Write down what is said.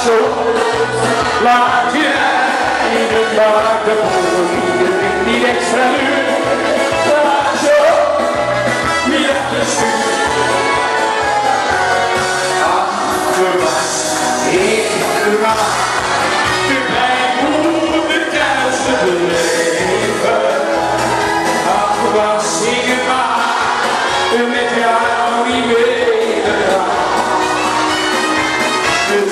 zo. Laat je in de dag de volgende niet extra duur. Laat zo, niet op de stuur. Achterwas, ik de maat. De pijn moet de kuilste beleven. Achterwas, ik het maar. Met jou niet meer. De